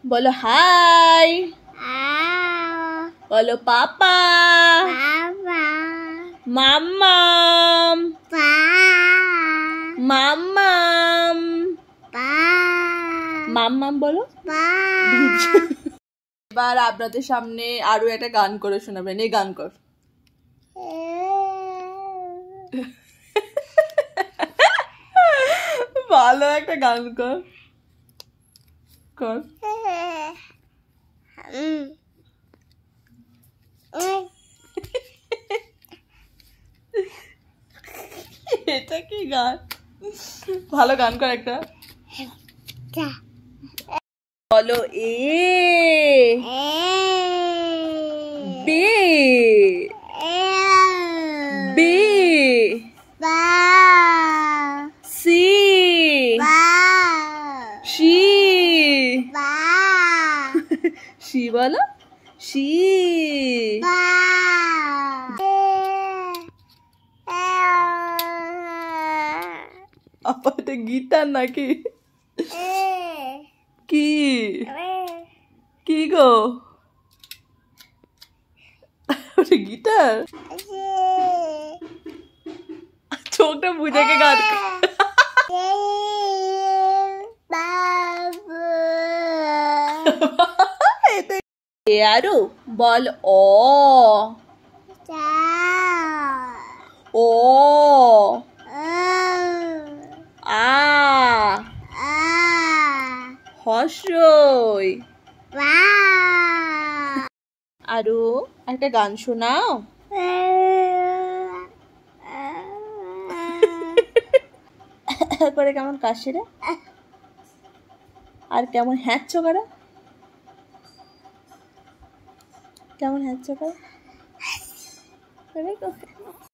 बोलो हाय। बोलो पापा। মাম্মাম। মাম্মাম। মাম্মাম বলো। এবার আপনাদের সামনে আরো একটা গান করে শোনাবেন। এই গান কর। ভালো একটা গান কর কর। এটা কি গান? ভালো গান কর একটা। বলো এ বি বি সি শি শি বলো শি। আপা এটা গিটার নাকি? কি কি গো? ওটা গিটার? চোখটা বুঝে কে গান আরো বল ও ও আ হর্ষই। আরো একটা গান শোনাও। করে কেমন কাশি রে? আর কেমন হ্যাঁচ্ছ করে? কেমন হ্যাঁচ্ছ করে?